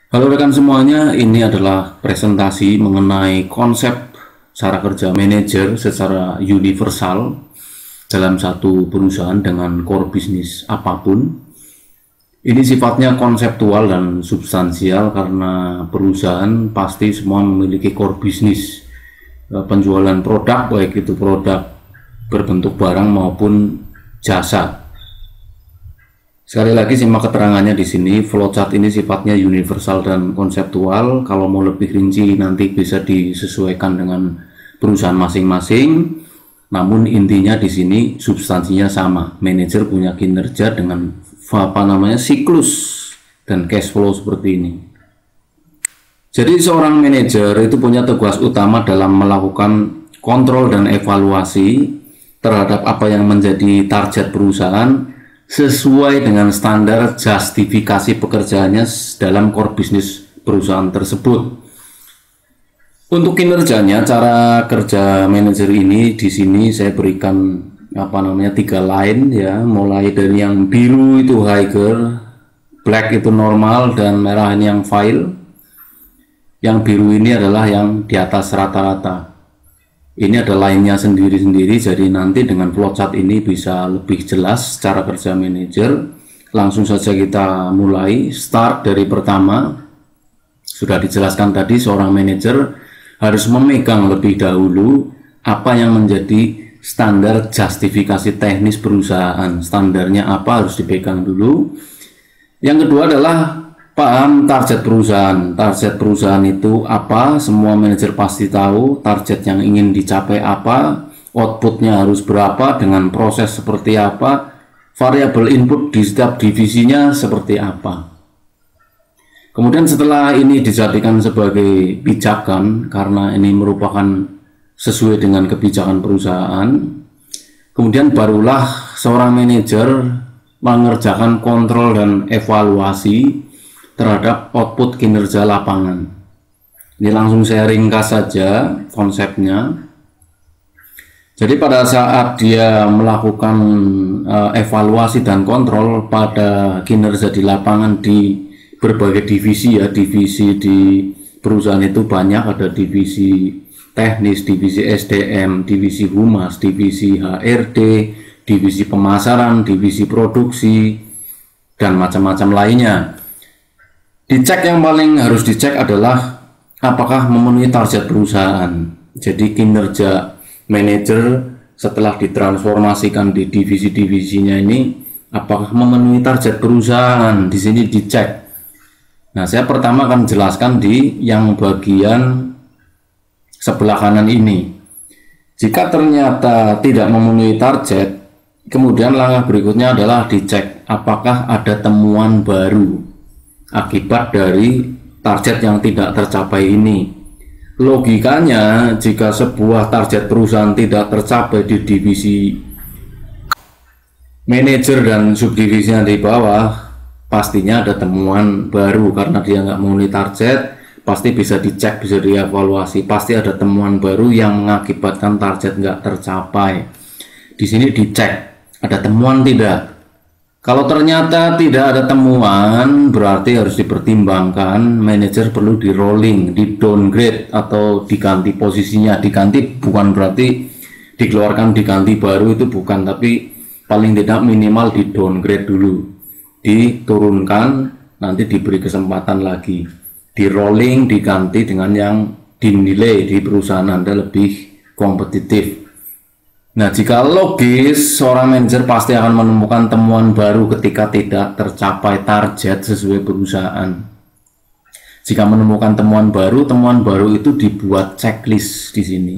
Halo rekan semuanya, ini adalah presentasi mengenai konsep cara kerja manajer secara universal dalam satu perusahaan dengan core bisnis apapun. Ini sifatnya konseptual dan substansial karena perusahaan pasti semua memiliki core bisnis, penjualan produk, baik itu produk berbentuk barang maupun jasa. Sekali lagi simak keterangannya di sini. Flowchart ini sifatnya universal dan konseptual. Kalau mau lebih rinci nanti bisa disesuaikan dengan perusahaan masing-masing. Namun intinya di sini substansinya sama. Manajer punya kinerja dengan siklus dan cash flow seperti ini. Jadi seorang manajer itu punya tugas utama dalam melakukan kontrol dan evaluasi terhadap apa yang menjadi target perusahaan sesuai dengan standar justifikasi pekerjaannya dalam core bisnis perusahaan tersebut. Untuk kinerjanya, cara kerja manajer ini di sini saya berikan 3 line ya, mulai dari yang biru itu higher, black itu normal, dan merah ini yang file. Yang biru ini adalah yang di atas rata-rata. Ini ada lainnya sendiri-sendiri, jadi nanti dengan flowchart ini bisa lebih jelas cara kerja manajer. Langsung saja kita mulai, start dari pertama. Sudah dijelaskan tadi, seorang manajer harus memegang lebih dahulu apa yang menjadi standar justifikasi teknis perusahaan. Standarnya apa harus dipegang dulu. Yang kedua adalah paham target perusahaan. Target perusahaan itu apa? Semua manajer pasti tahu target yang ingin dicapai apa, outputnya harus berapa, dengan proses seperti apa, variabel input di setiap divisinya seperti apa. Kemudian setelah ini dijadikan sebagai pijakan, karena ini merupakan sesuai dengan kebijakan perusahaan, kemudian barulah seorang manajer mengerjakan kontrol dan evaluasi terhadap output kinerja lapangan. Ini langsung saya ringkas saja konsepnya. Jadi pada saat dia melakukan evaluasi dan kontrol pada kinerja di lapangan di berbagai divisi ya, divisi di perusahaan itu banyak, ada divisi teknis, divisi SDM, divisi humas, divisi HRD, divisi pemasaran, divisi produksi, dan macam-macam lainnya. Dicek, yang paling harus dicek adalah apakah memenuhi target perusahaan. Jadi kinerja manajer setelah ditransformasikan di divisi-divisinya ini apakah memenuhi target perusahaan, di sini dicek. Nah, saya pertama akan jelaskan di yang bagian sebelah kanan ini. Jika ternyata tidak memenuhi target, kemudian langkah berikutnya adalah dicek apakah ada temuan baru akibat dari target yang tidak tercapai ini. Logikanya, jika sebuah target perusahaan tidak tercapai di divisi manajer dan subdivisinya di bawah, pastinya ada temuan baru karena dia nggak memenuhi target. Pasti bisa dicek, bisa dievaluasi, pasti ada temuan baru yang mengakibatkan target nggak tercapai. Di sini dicek ada temuan tidak. Kalau ternyata tidak ada temuan, berarti harus dipertimbangkan, manajer perlu di rolling, di downgrade atau diganti posisinya. Diganti bukan berarti dikeluarkan diganti baru, itu bukan, tapi paling tidak minimal di downgrade dulu, diturunkan, nanti diberi kesempatan lagi, di rolling, diganti dengan yang dinilai di perusahaan Anda lebih kompetitif. Nah, jika logis, seorang manajer pasti akan menemukan temuan baru ketika tidak tercapai target sesuai perusahaan. Jika menemukan temuan baru itu dibuat checklist di sini.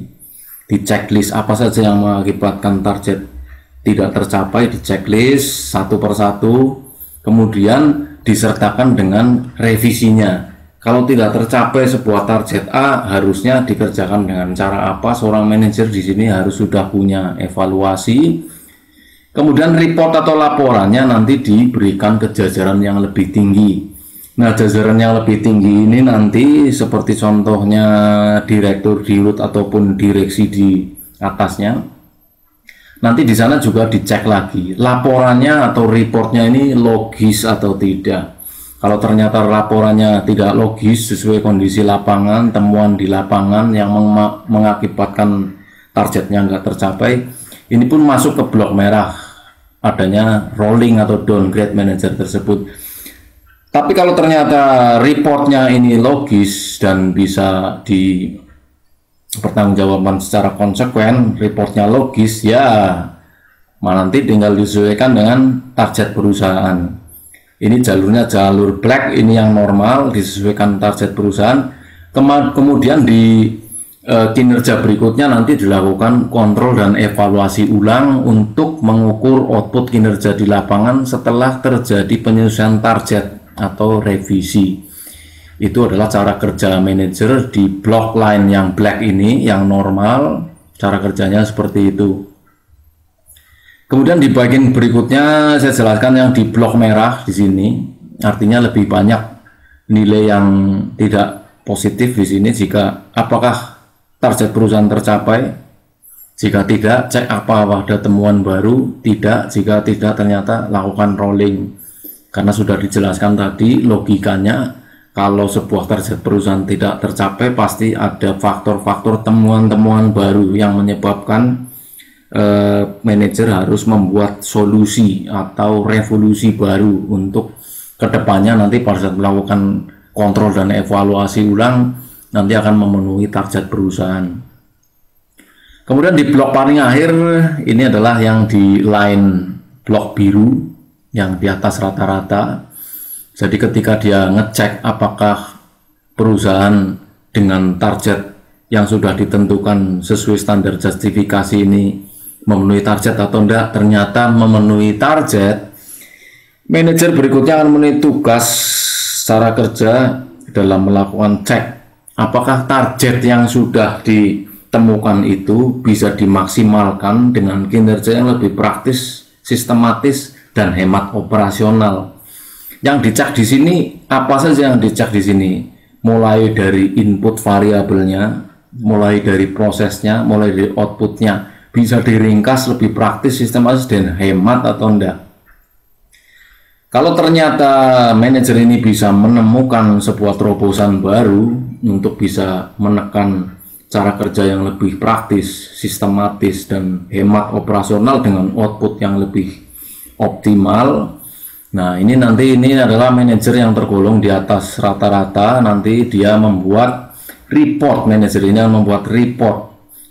Di checklist apa saja yang mengakibatkan target tidak tercapai, di checklist satu persatu, kemudian disertakan dengan revisinya. Kalau tidak tercapai sebuah target A, harusnya dikerjakan dengan cara apa? Seorang manajer di sini harus sudah punya evaluasi. Kemudian report atau laporannya nanti diberikan ke jajaran yang lebih tinggi. Nah, jajaran yang lebih tinggi ini nanti seperti contohnya direktur dirut ataupun direksi di atasnya. Nanti di sana juga dicek lagi laporannya atau reportnya ini logis atau tidak. Kalau ternyata laporannya tidak logis sesuai kondisi lapangan, temuan di lapangan yang mengakibatkan targetnya nggak tercapai, ini pun masuk ke blok merah, adanya rolling atau downgrade manager tersebut. Tapi kalau ternyata reportnya ini logis dan bisa dipertanggungjawabkan secara konsekuen, reportnya logis, ya nanti tinggal disesuaikan dengan target perusahaan. Ini jalurnya jalur black, ini yang normal, disesuaikan target perusahaan. Kemudian di kinerja berikutnya nanti dilakukan kontrol dan evaluasi ulang untuk mengukur output kinerja di lapangan setelah terjadi penyesuaian target atau revisi. Itu adalah cara kerja manajer di blok line yang black ini, yang normal, cara kerjanya seperti itu. Kemudian di bagian berikutnya saya jelaskan yang di blok merah di sini, artinya lebih banyak nilai yang tidak positif di sini. Jika apakah target perusahaan tercapai, jika tidak, cek apa ada temuan baru, tidak, jika tidak ternyata lakukan rolling. Karena sudah dijelaskan tadi logikanya, kalau sebuah target perusahaan tidak tercapai pasti ada faktor-faktor temuan-temuan baru yang menyebabkan manajer harus membuat solusi atau revolusi baru untuk kedepannya nanti pada saat melakukan kontrol dan evaluasi ulang nanti akan memenuhi target perusahaan. Kemudian di blok paling akhir ini adalah yang di line blok biru yang di atas rata-rata. Jadi ketika dia ngecek apakah perusahaan dengan target yang sudah ditentukan sesuai standar justifikasi ini memenuhi target atau enggak, ternyata memenuhi target, manajer berikutnya akan memenuhi tugas cara kerja dalam melakukan cek apakah target yang sudah ditemukan itu bisa dimaksimalkan dengan kinerja yang lebih praktis, sistematis, dan hemat operasional. Yang dicek di sini apa saja yang dicek di sini? Mulai dari input variabelnya, mulai dari prosesnya, mulai dari outputnya, bisa diringkas lebih praktis, sistematis, dan hemat atau enggak. Kalau ternyata manajer ini bisa menemukan sebuah terobosan baru untuk bisa menekan cara kerja yang lebih praktis, sistematis, dan hemat operasional dengan output yang lebih optimal, nah ini adalah manajer yang tergolong di atas rata-rata. Nanti dia membuat report, manajer ini akan membuat report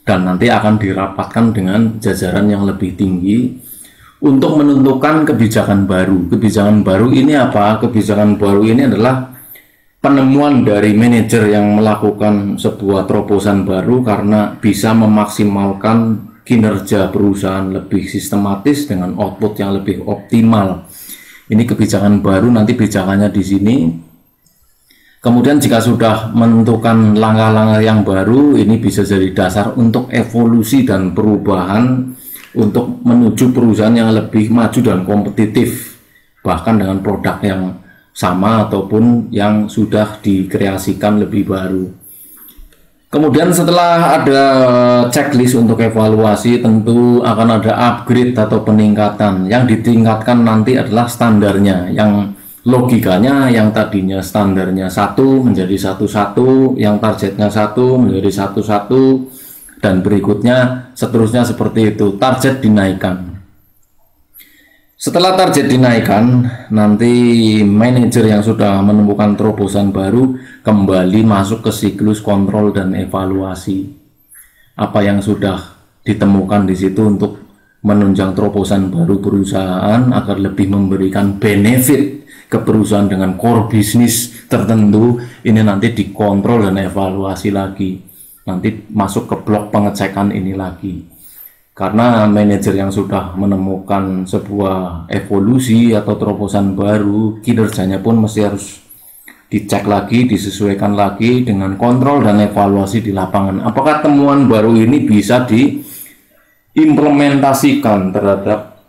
dan nanti akan dirapatkan dengan jajaran yang lebih tinggi untuk menentukan kebijakan baru. Kebijakan baru ini apa? Kebijakan baru ini adalah penemuan dari manajer yang melakukan sebuah terobosan baru karena bisa memaksimalkan kinerja perusahaan lebih sistematis dengan output yang lebih optimal. Ini kebijakan baru, nanti bijakannya di sini. Kemudian jika sudah menentukan langkah-langkah yang baru, ini bisa jadi dasar untuk evolusi dan perubahan untuk menuju perusahaan yang lebih maju dan kompetitif, bahkan dengan produk yang sama ataupun yang sudah dikreasikan lebih baru. Kemudian setelah ada checklist untuk evaluasi, tentu akan ada upgrade atau peningkatan. Yang ditingkatkan nanti adalah standarnya, yang logikanya yang tadinya standarnya 1 menjadi 1-1, yang targetnya 1 menjadi 1-1, dan berikutnya seterusnya seperti itu. Target dinaikkan. Setelah target dinaikkan, nanti manajer yang sudah menemukan terobosan baru kembali masuk ke siklus kontrol dan evaluasi. Apa yang sudah ditemukan di situ untuk menunjang terobosan baru perusahaan agar lebih memberikan benefit ke perusahaan dengan core bisnis tertentu, ini nanti dikontrol dan evaluasi lagi. Nanti masuk ke blok pengecekan ini lagi. Karena manajer yang sudah menemukan sebuah evolusi atau terobosan baru, kinerjanya pun mesti harus dicek lagi, disesuaikan lagi dengan kontrol dan evaluasi di lapangan. Apakah temuan baru ini bisa diimplementasikan terhadap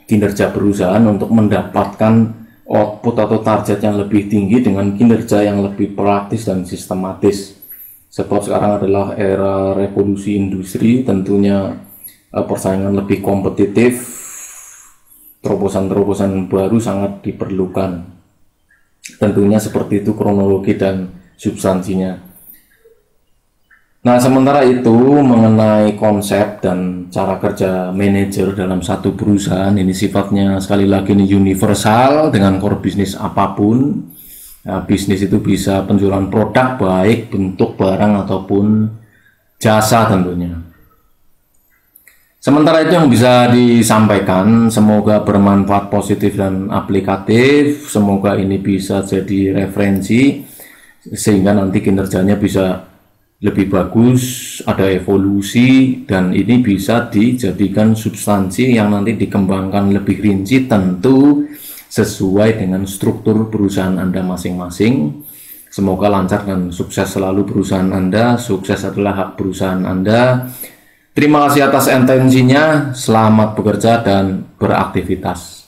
kinerja perusahaan untuk mendapatkan output atau target yang lebih tinggi dengan kinerja yang lebih praktis dan sistematis. Sebab sekarang adalah era revolusi industri, tentunya persaingan lebih kompetitif, terobosan-terobosan baru sangat diperlukan. Tentunya seperti itu kronologi dan substansinya. Nah, sementara itu mengenai konsep dan cara kerja manajer dalam satu perusahaan, ini sifatnya sekali lagi ini universal dengan core bisnis apapun. Nah, bisnis itu bisa penjualan produk baik bentuk barang ataupun jasa tentunya. Sementara itu yang bisa disampaikan, semoga bermanfaat positif dan aplikatif, semoga ini bisa jadi referensi sehingga nanti kinerjanya bisa lebih bagus, ada evolusi, dan ini bisa dijadikan substansi yang nanti dikembangkan lebih rinci, tentu sesuai dengan struktur perusahaan Anda masing-masing. Semoga lancar dan sukses selalu perusahaan Anda, sukses adalah hak perusahaan Anda. Terima kasih atas intensinya, selamat bekerja dan beraktivitas.